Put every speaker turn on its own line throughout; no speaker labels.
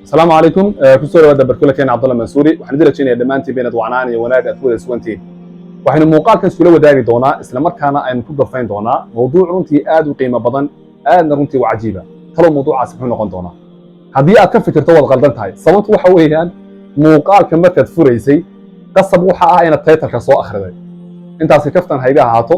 السلام عليكم كسر ودا بركله كان عبد الله منصوري waxaan idin rajaynayaa dhamaantii beenad wacnaan iyo wanaag aad wada sugantiin waxaynu muuqaalkan isula wadaagi doonaa isla markaana aynu ku gorfayn doonaa mowduuc runtii aad u qiimo badan aadna runtii u cajiiba talo mowduucaas wuxuu noqon doonaa haddii aad ka fikirto wad qaldan tahay sababtu waxa weeyaan muuqaalka markaad furaysay qasab waxa ah inaad taytalka soo akhriday intaasi kaftan hayga ahaato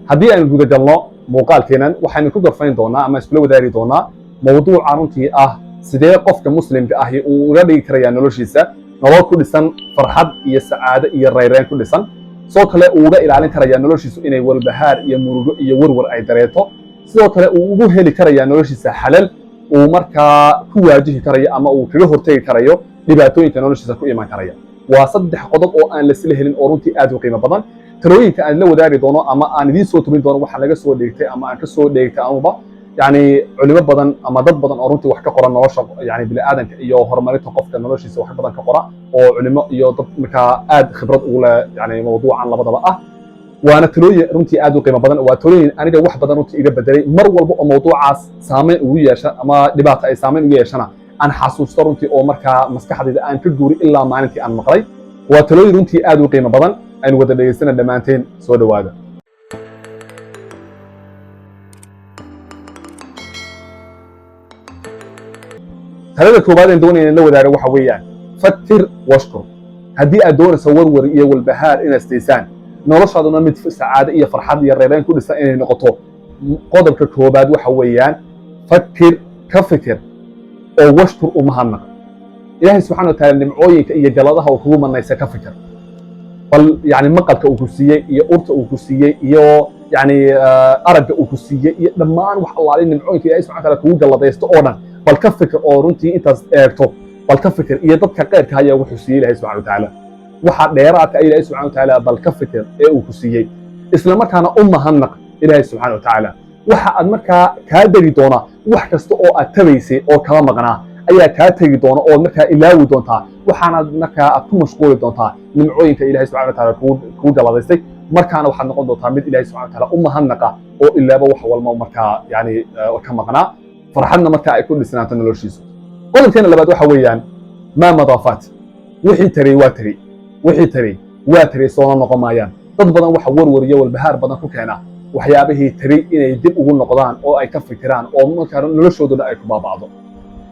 haddii aynu guda galno muuqaalkeenan waxaynu ku gorfayn doonaa ama isula wadaagi doonaa mowduuca runtii ah sidee qofka muslimka ah uu uga dhigi karayaa noloshiisa nolol ku dhisan farxad iyo sacaado iyo rayreen ku dhisan sidoo kale uu uga ilaalin karayaa noloshiisu inay walbahaar iyo murugo iyo warwar ay dareeto sidoo kale uu ugu heli karayaa noloshiisa xalal uu markaa ku waajihi karayo ama uu kaga hortegi karayo dhibaatooyinka noloshiisa ku iman karaya waa saddex qodob oo aan la isla helin oo runtii aad u qiimo badan talooyinka aan la wadaagi doono ama aan idiin soo tubin doono waxa laga soo dheegtay ama aan ka soo dheegtay amaba يعني علماء بدن أما ضد بدن أورنتي وحكي قرآن نوشة يعني بلا آدم يو هرمانيته قفك نوشة وحكي بدن كقرآن أو علماء يو ضد مكاد خبرات أولى يعني موضوع عن لبضة بقى وأنا تلوي رنتي آدو قيمة بدن وتلوي أنا جا واحد بدن رنتي إذا بدري مر والبو موضوع عس سامي وياش أما دبعت أي سامي وياش أنا حاسوس رنتي أو مركا مسكحة إذا أنا تجوري إلا ما أنتي أنا مقري وتلوي رنتي آدو قيمة بدن أنا وده السنة دمانتين سود واحدة هذا كوبادين دوني إن لو داري وحويان فكر واشكر هدي أدون صور ورقية والبهار إن استيسان نورش هذا نمد في سعادة إيه فرحة إيه الريران كل سنة نقطه قدر كوباد وحويان فكر كفكر أو واشكر ومهمة إلهي سبحانه وتعالى نمعويك إيه جلادها وكوما الناس كفكر بل يعني مقال كأوكسية إيه أورت أوكسية إيه يعني أرج أوكسية إيه لما أنا وح الله عليه نمعويك إيه سبحانه وتعالى كوجا الله يستأونا بل كفكر أو رنتي أنت أرتو بل كفكر إيه ضد كقير كهيا وحسيه إلهي سبحانه وتعالى وحد ديرات إلهي سبحانه وتعالى بل كفكر إيه وحسيه إسلام كان هنق إلهي سبحانه وتعالى وحد مركا كادري دونا وحكست أو أتبيسي أو كلام مغناه أي كاتري دونا أو مركا إلاوي دونتا وحنا مركا أكون مشغول دونتا من عوينك إلهي سبحانه وتعالى كود الله دستي مركا أنا وحد نقول دونتا مد إلهي سبحانه وتعالى هنقة أو إلا بوح والما مركا يعني كلام مغناه فرحنا مركا يكون لسنة نلوشيسو قلت هنا لبعد وحويان ما مضافات وحي تري واتري صونا نقمايان ضد بدن وحور وريا والبهار بدن كوكينا وحيابه تري إن يدب وقول نقضان أو أي كف كران أو مركا نلوشو دون أي كبا بعضه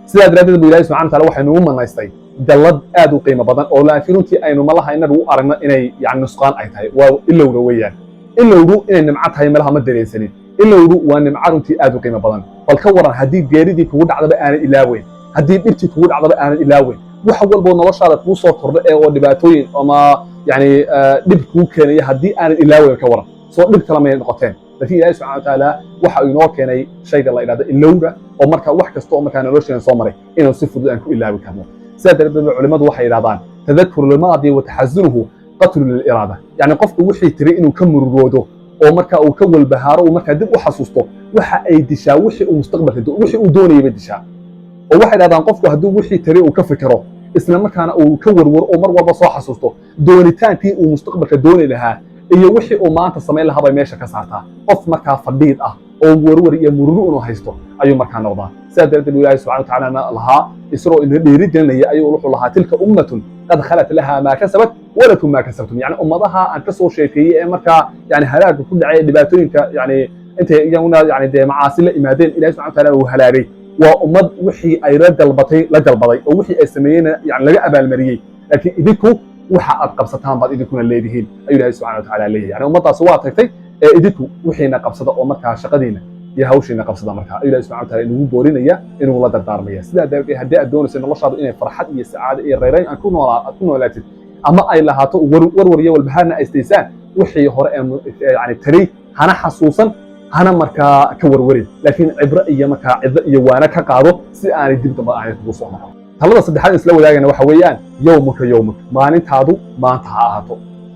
سيدا درادة بإلهي سبحانه وتعالى وحي نوما نايستي دلد آدو قيمة بدن أو لكن انتي أينو مالها إنه أرنا إني يعني نسقان أي تاي وإلا ورويان إلا ورو إن نمعتها يملها مدرين سنين إلا ورو وأن معرنتي آدو قيمة بدن فالكورن هدي جاريدي كود عضب أنا إلاوين هدي بنتي كود عضب أنا إلاوين وحول بون نوشة توصل ترى أو دباتوين أما يعني دب كوكني هدي أنا إلاوين كورن صو دب كلامين نقطتين لكن الله سبحانه وتعالى وحى ينوكني شيء الله إلى اللورة أو مركا وحكة استوى مكان نوشة صامري إنه صفر أنكو إلاوين كمو سادة العلماء وحى إرادان تذكر الماضي وتحزنه قتل للإرادة يعني قفت وحي تري إنه كمر روده oo marka uu ka walbahaaro oo marka dib u xasuusto waxa ay dishaa wixii uu mustaqbalka wixii uu doonayay dishaa oo waxa yiraahdaan qofku haduu wixii tari uu ka fikiro isla markaana uu ka warwar oo mar walba soo xasuusto doonitaankii uu mustaqbalka doonay lahaa iyo wixii uu maanta sameyn lahaa bay meesha ka saartaa qof marka fadhiid ah oo warwar iyo murugo inuu haysto ayuu marka noqdaa sidaa Ilaahay subhanahu wa ta'ala lahaa isroo in dhiirigelinaya ayuu wuxuu lahaa tilka ummatun قد خلت لها ما كسبت ولكم ما كسبتم يعني أمضها أن تسوي شيء في مركا يعني هلاك كل عيد دباتين يعني أنت يعني ده معاصي الإمادين إلى سبحانه وتعالى وهلاري وأمض وحي أي رد البطي ووحي السمين يعني لقى أبا المريء لكن إذكوا وحق قبضتان بعد إذكوا الليدهين أي الله سبحانه وتعالى عليه يعني أمضها سواتك إذكوا وحي نقبضة ومركا شقدينا يهوش نقبضة مركا أي الله سبحانه وتعالى إنه بورينيا إنه والله دارمية سيدا دارك هدي الدونس إن الله شاطر إنه فرحت إيه السعادة إيه الريرين أكون ولاتد أما أي لها ورورية والبهارنا استيسان وحي هراء يعني تري هنا حسوسا هنا مركا كوروري لكن عبرئية مركا عذئية وانا كقاضو سياني دب دبا آية بوصونا هلا صدحان إسلام لاغانا وحويان يومك ما ننتهادو ما انتهاهاتو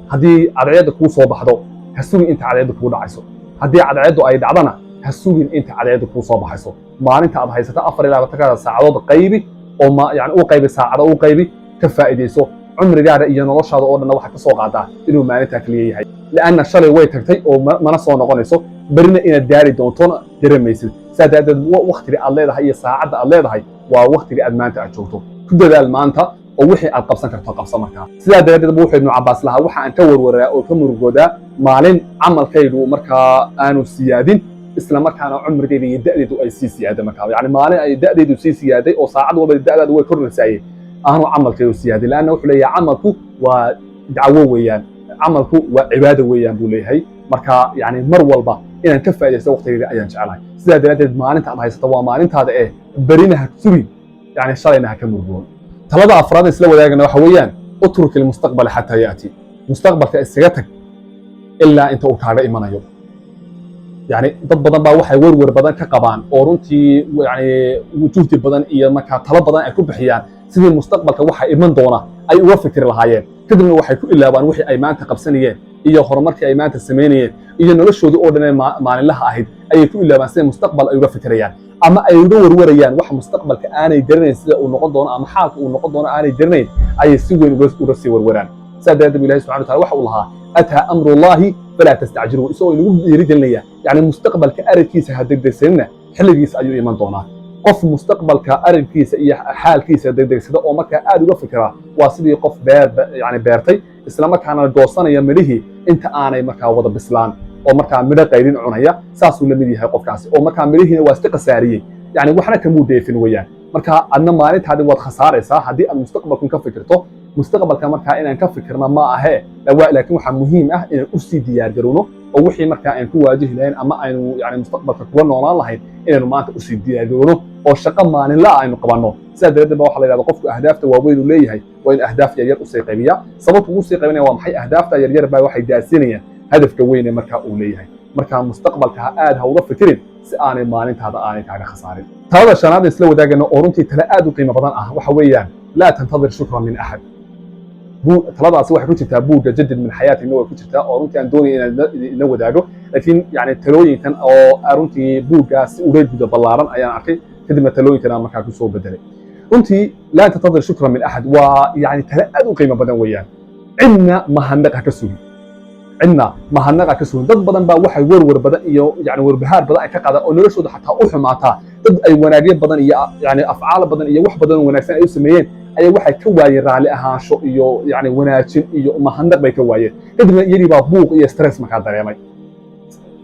هدي عدعيدك كو صوبحدو هسوي انت عدعيدك كو دعيسو هدي عدعيدو أي دعبنا هسوين انت عدعيدك كو صوبحيسو ما انت أبهيستا أفر إلا بتكاد ساعدو قيبي أو ما يعني أو قيبي ساعدو أو قيبي كفائديسو عمري قاعد إيا نلوش هذا أولا وحا كسو قاعدا إنو ما نتاكليه هاي لأن الشالي وي تكتي أو ما نسو نغنيسو برنا إنا داري دونتون درميسل سادة وقت اللي الله هي ساعد الله هي ووقت اللي أدمانت أجوتو كددا المانتا oo wixii aad qabsan karto qabsan markaa sidaa daradeed buu wuxuu ibn Abbas lahaa waxa aan ka warwaraa oo ka murugooda maalin camalkaydu markaa aanu siyaadin isla markaana cumrigayda iyo da'deedu ay sii siyaaday markaa yani maalin ay da'deedu sii siyaaday oo saacad walba da'daadu way kordhaysaa aanu camalkaydu siyaadin laana wuxuu leeyahay camalku waa dacwo weeyaan camalku waa cibaado weeyaan buu leeyahay marka yani mar walba inaan ka faa'iideysto waqtigayga ayaan jecelahay sidaa daradeed maalinta aad haysato waa maalintaada berina ha sugin yani shalayna ha ka murugoon talada afraad isla wadaagana waxa weeyaan utruk almustaqbal hatta yaati mustaqbalka isaga tag ilaa inta uu kaaga imanayo yani dad badan baa waxay warwar badan ka qabaan oo runtii yani wujuhdi badan iyo marka talo badan ay ku bixiyaan sidii mustaqbalka waxa iman doona ay uga fikir lahaayeen kadibna waxay ku ilaabaan wixii ay maanta qabsanayeen iyo horumarkii ay maanta sameynayeen iyo noloshoodii oo dhan maalinlaha ahayd ayay ku ilaabaan sidii mustaqbal ay uga fikirayaan ama ay uga warwarayaan wax mustaqbalka aanay garanayn sida uu noqon doono ama xaalka uu noqon doono aanay garanayn ayay si weyn uga sii warwaraan sidaa daraaddeed ilaahay subxana wataala waxa uu lahaa ataa amrullaahi falaa tastacjiluu isagoo inagu dhiirigelinaya yani mustaqbalka aragkiisa ha degdegsanina xilligiisa ayuu iman doonaa qof mustaqbalka aragkiisa iyo xaalkiisa degdegsada oo markaa aad uga fikira waa sidii qof yani beertay isla markaana goosanaya midhihii inta aanay markaa wada bislaan oo markaa midho qaydin cunaya saasuu la mid yahay qofkaasi oo markaa midhihiina waa iska khasaariyey yani waxna kamuu deefin weeyaan marka adna maalintaadi waad khasaaraysaa haddii aad mustaqbalkan ka fikirto mustaqbalka markaa inaan ka fikirna ma ahe laakiin waxaa muhiim ah inaan usii diyaargarowno oo wixii markaa aan ku waajihi lahayn ama aynu yani mustaqbalka kuga noolaan lahayn inaynu maanta usii diyaargarowno oo shaqo maalinla aynu qabanno sidaa daraaddeed ba waxa la yidhahda qofku ahdaafta waaweyn uu leeyahay waa in ahdaaf yaryar usii qaybiya sababta ugu sii qaybinaya waa maxay ahdaafta yaryar baa waxay gaarsiinayaan hadafka weyne markaa uu leeyahay markaa mustaqbalka aad ha uga fikirin si aanay maalintaada aanay kaaga khasaarin talada shanaad isla wadaagana oo runtii tala aad u qiimo badan ah waxa weeyaan laa tantadir shukra min axad taladaasi waxay ku jirtaa buugga jadid min xayaatina way ku jirtaa oo runtii aan doonaya inaan ina wadaago laakiin yani talooyinkan oo runtii buuggaasi uga guda ballaaran ayaan arkay kadibna talooyinkan aan markaa kusoo bedelay runtii laa tantadir shukra min axad waa yani tala aad u qiimo badan weeyaan cidna mahadnaq ha ka sugin cidna mahadnaqa ka sugin dad badan baa waxay warwar badan iyo yani warbahaar badan ay ka qaadaan oo noloshooda xataa u xumaataa dad ay wanaagyo badan iyo yani afcaal badan iyo wax badan oo wanaagsan ay u sameeyeen ayaa waxay ka waayeen raalli ahaansho iyo yani wanaajin iyo mahadnaq bay ka waayeen kadibna iyagii baa buuq iyo stress markaa dareemay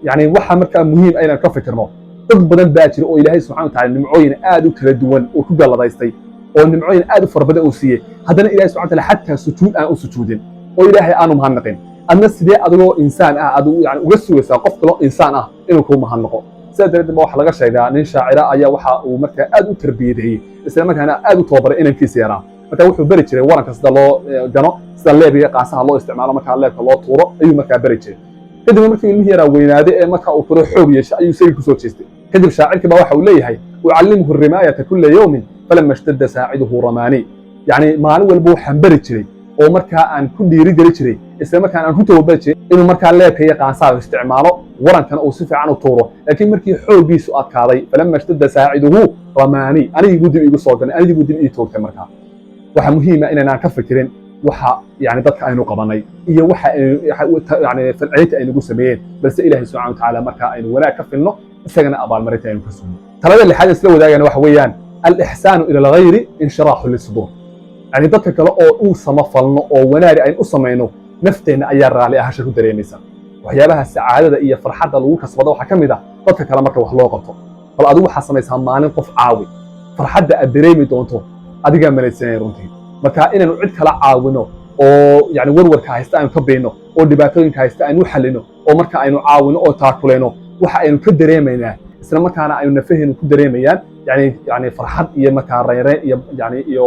yani waxa markaa muhiim inaan ka fikirno dad badan baa jira oo ilaahay subxana wataala nimcooyin aad u kala duwan oo ku galladaystay oo nimcooyin aad u fara badan uu siiyey haddana ilahay subxana wataala xataa sujuud aan u sujuudin oo ilaahay aanu mahadnaqin adna sidee adigoo insaan ah adigu yani uga sugaysaa qof kaloo insaan ah inuu kuu mahadnaqo sidaa daraaddeed ba waxa laga sheegaa nin shaacira ayaa waxa uu markaa aad u tarbiyadeeyey isla markaana aad u tababaray inankiisa yaraa marka wuxuu beri jiray waranka sida loo gano sida leebiga qaasaha loo isticmaalo markaa leebka loo tuuro ayuu markaa beri jiray kadibna markii ilmihii yaraa weynaaday ee markaa uu turo xoog yeeshay ayuu isagii kusoo jeestay kadib shaacirkii baa waxa uu leeyahay ucallimhu rimaayata kulla yawmin falama ishtadda saaciduhu ramaani yani maalin walba waxaan beri jiray oo markaa aan ku dhiiri geli jiray isla markaan aan ku tababari jiray inuu markaa leebka iyo qaasaha isticmaalo warankana uu si fiican u tuuro laakiin markii xooggiisu adkaaday falama ishtadda saaciduhu ramaani anigiigu dib igu soo galay anigiigu dib ii toogtay markaa waxa muhiim ah inaanaan ka fikirin waxa yani dadka aynu qabanay iyo waxa yani falcelinta aynugu sameeyeen balse ilaahay subxana watacaala markaa aynu wanaag ka filno isagana abaalmarinta aynu ka sugno talada lixaad isla wadaagana waxa weeyaan alixsaanu ila alghayri inshiraaxu lisudur yani dadka kale oo uu samafalno oo wanaagi aynu u samayno nafteenna ayaa raalli ahasha ku dareemaysa waxyaabaha sacaadada iyo farxadda lagu kasbado waxaa ka mid ah dadka kale marka wax loo qabto bal adigu waxaa samaysaa maalin qof caawi farxadda aad dareemi doonto adigaa malaysanaya runtii marka inaanu cid kala caawino oo yani warwarka haysta aynu ka bayno oo dhibaatooyinka haysta aynu u xallino oo marka aynu caawino oo taakulayno waxa aynu ka dareemaynaa isla markaana aynu nafaheenu ku dareemayaan yani farxad iyo markaa reyreen iyo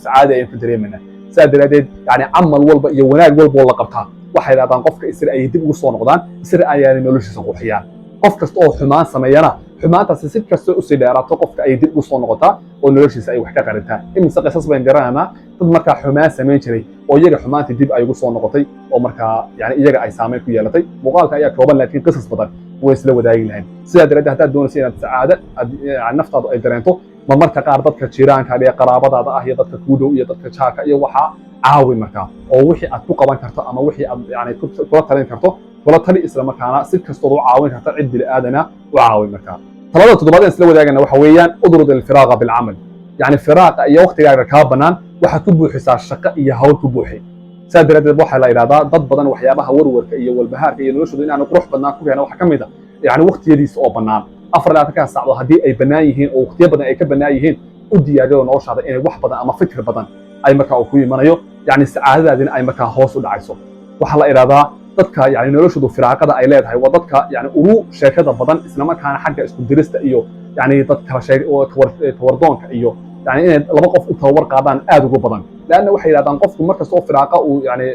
sacaada aynu ku dareemaynaa sidaa daraaddeed yani camal walba iyo wanaag walba oo la qabtaa waxay yidhahdaan qofka isra ayay dib ugu soo noqdaan isra ayaanay noloshiisa qurxiyaan qof kasta oo xumaan sameeyana xumaantaasi si kastoo usii dheeraato qofka ay dib ugu soo noqotaa oo noloshiisa ay wax ka qarintaa imise qisas bayn garanaynaa dad markaa xumaan samayn jiray oo iyaga xumaantii dib ay ugu soo noqotay oo markaa yani iyaga ay saameyn ku yeelatay muuqaalka ayaa kooban laakiin qisas badan way isla wadaagi lahayn sidaa daraaddeed haddaad doonaysa inaad sacaada naftaadu ay dareento ma marka qaar dadka jiraanka iyo qaraabadaada ah iyo dadka kuu dhow iyo dadka jaarka iyo waxaa caawi markaa oo wixii aad ku qaban karto ama wixii aad yani kula talin karto kula tali isla markaana si kastood u caawin karta cid bini aadana u caawi markaa talada toddobaad ee isla wadaagana waxa weeyaan udrud alfiraaqa bilcamal يعني فراق iyo waqtigaaga ka banaan waxa ku buuxisaa shaqo iyo hawl ku buuxi saadaradeed waxa la yiraahdaa dad badan waxyaabaha warwarka iyo walbahaarka iyo noloshooda inaan qurux badnaan ku keenno waxa kamid ah yani waqtiyadiisa oo banaan 24 saac hadii ay banaan yihiin oo waqtiyo badan ay ka banaan yihiin u diyaariyo noloshaada inay wax badan ama fikir badan ay markaa ku imanayo yani saacadaadina ay markaa hoos u dhacayso waxa la yiraahdaa dadka yani noloshoodu firaaqada ay leedahay waa dadka yani ugu sheekada badan isla markaana xagga isku dirista iyo يعني dad kala sheeg oo tawardoonka iyo yani inay laba qof u tawar qaadaan aad ugu badan laana waxay yiraahdaan qofku marka soo firaaqa uu yani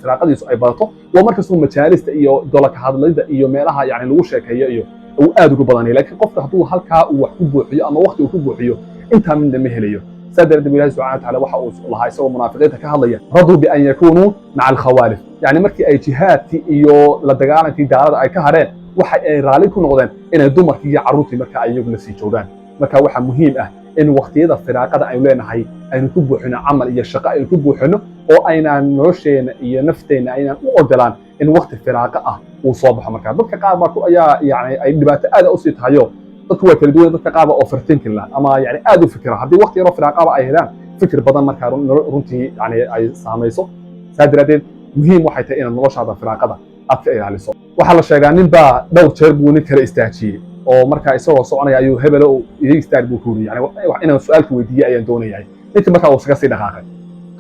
firaaqadiisu ay badato waa marka soo majaalista iyo dolaka hadlayda iyo meelaha yani lagu sheekeeyo iyo uu aad ugu badan laakiin qofka haduu halka uu wax ku buuxiyo ama waqti uu ku buuxiyo inta min ma helayo sadar Ilaahay subhanahu wa ta'ala waxa uu lahaa isagoo munaafiqiinta ka hadlaya radu bi an yakunu ma'a al-khawalif yani markii ay jihaadti iyo la dagaalankii gaalada ay ka hareen waxa ay raali ku noqdeen inay dumarkii iyo caruurtii marka ay iyagu la sii joogaan marka waxa muhiim ah in waqtiyada firaaqada ay leenahay aynu ku buuxino amal iyo shaqo ay ku buuxino oo aynaan nolosheena iyo nafteena aynaan u ogolaan in waqti firaaqa ah uu soo baxo marka dadka qaar baa ku ayaa yani ay dhibaato aad u sii tahayo dadku way kala duwan dadka qaar baa overthinking la ama yani aad u fikira hadii waqti yaro firaaqa ay helaan fikir badan marka runtii yani ay saamayso saadaradeed muhiim waxay tahay in noloshaada firaaqada aad ka ilaaliso waxa la sheegaa nin baa dhowr jeer buu nin kale istaajiyay oo marka isagoo soconaya ayuu hebel oo iga istaag buu ku yani inaan su'aalku weydiiyay ayaan doonayaa ninka marka uu iska sii dhaqaaqay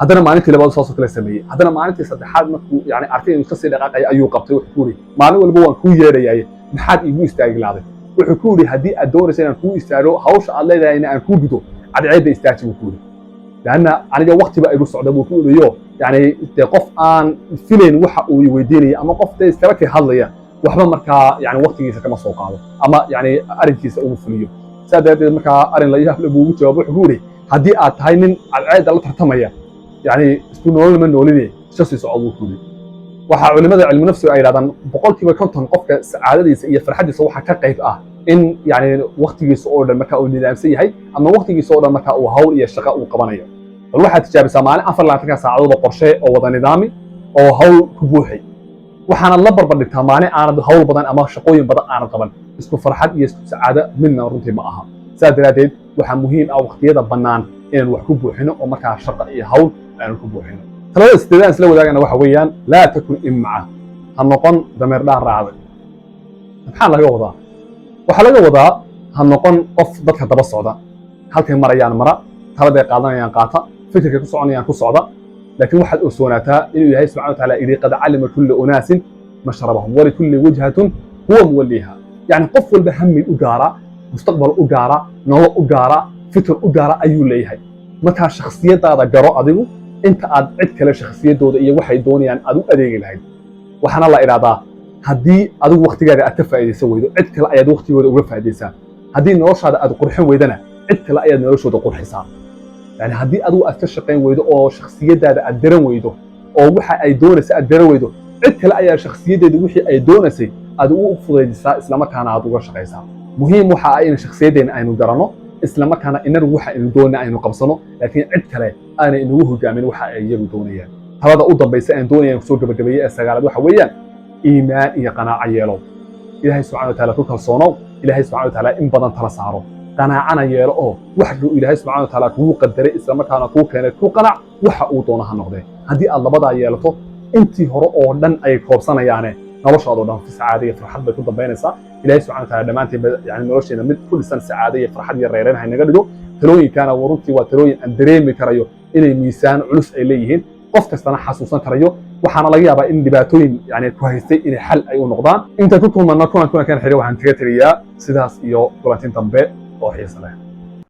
haddana maalintii labaad soo kale sameeyay haddana maalintii saddexaad markuu yani arkay inuu iska sii dhaqaaqay ayuu qabtay wuxuu ku yiri maalin walba waan ku yeerayay maxaad igu istaagi laaday wuxuu ku yiri haddii aad doonayso inaan ku istaago hawsha aad leedahay in aan ku gudo cadceeda istaaji buu ku yiri laana aniga waqtiba igu socda buu ku yiri يعني qof aan filayn waxa uu weydiinaya ama qof iskaba ka hadlaya waxba marka yani waqtigiisa kama soo qaado ama yani arinkiisa uu fuliyo saadaadeed marka arin la yaab leh buu jawaabo wuxuu yiri hadii aad tahay nin cadceeda la tartamaya yani isku nool ma noolinay shaqsi socod uu yiri waxa culimada cilmi nafsiga ay yiraahdaan boqolkiiba 50 qofka saacadadiisa iyo farxadiisa waxa ka qayb ah in yani waqtigiisa oo dhan marka uu nidaamsan yahay ama waqtigiisa oo dhan marka uu hawl iyo shaqo uu qabanayo waxaad tijaabisaa maalin 24 saacadood qorshe oo wada nidaami oo hawl ku buuxay waxaana la barbar dhigtaa maalin aanad hawl badan ama shaqooyin badan aanad qaban isku farxad iyo isku saacada midna runtii ma aha saadaradeed waxa muhiim ah waqtiyada banaan in wax ku buuxino oo marka shaqo iyo hawl aan ku buuxino talada istidaan isla wadaagana waxa weeyaan la takun imma ha noqon dameer dhaan raacday maxaa laga wadaa waxa laga wadaa ha noqon qof dadka daba socda halkay marayaan mara talada qaadanayaan qaata fikirka ku soconayaan ku socda laakiin waxaad u soonataa inuu Ilaahay subhanahu wa ta'ala idii qad alima kullu unaasin mashrabahum wa likulli wajhatin huwa muwalliha yani qof walba hammi u gaara mustaqbal u gaara nolol u gaara fikir u gaara ayuu leeyahay marka shakhsiyadaada garo adigu inta aad cid kale shakhsiyadooda iyo waxay doonayaan aad u adeegi lahayd waxana la iraahdaa hadii adigu waqtigaaga aad ka faa'iideysan weydo cid kale ayaad waqtigooda uga faa'iideysaa hadii noloshaada aad qurxin weydana cid kale ayaad noloshooda qurxisaa يعني هدي أدو أستشقين ويدو أو شخصية دا أدرن ويدو أو وحى أي دونس أدرن ويدو عدت لا أي شخصية دا وحى أي دونسي أدو أفضل دسا إسلامك كان عدو شقيسا مهم وحى أي شخصية دا أينو درنو إسلامك كان إنر وحى إنو دون أينو قبصنو لكن عدت لا أنا إنو وهو جامين وحى أي يجو دونيا هذا أوضا بيسا إن دونيا يكسور قبقبية السجالة وحى ويا إيمان إيا قناعة يلو إلهي سبحانه وتعالى كل صونو إلهي سبحانه وتعالى إن بدن ترى سعره قناعنا يلو وحده إلهي سبحانه وتعالى كو قدر إسلام كان كو كان كو قناع وحا uu doonaha noqday hadii aad labada yeelato intii hore oo dhan ay koobsanayaan noloshaada dhan fi saacada iyo farxad bay ku dambeynaysaa Ilaahay subhanahu wa ta'ala dhamaantii yani nolosheena mid ku dhisan saacada iyo farxad iyo reereen hay naga dhigo talooyinkana waruntii waa talooyin aan dareemi karayo inay miisaan culus ay leeyihiin qof kastana xasuusan karayo waxaana laga yaabaa in dhibaatooyin yani ku haystay in xal ay u noqdaan inta ku kulmana kuna kan xiriir waxaan taga tiriyaa sidaas iyo go'aatin dambe oo xiiso leh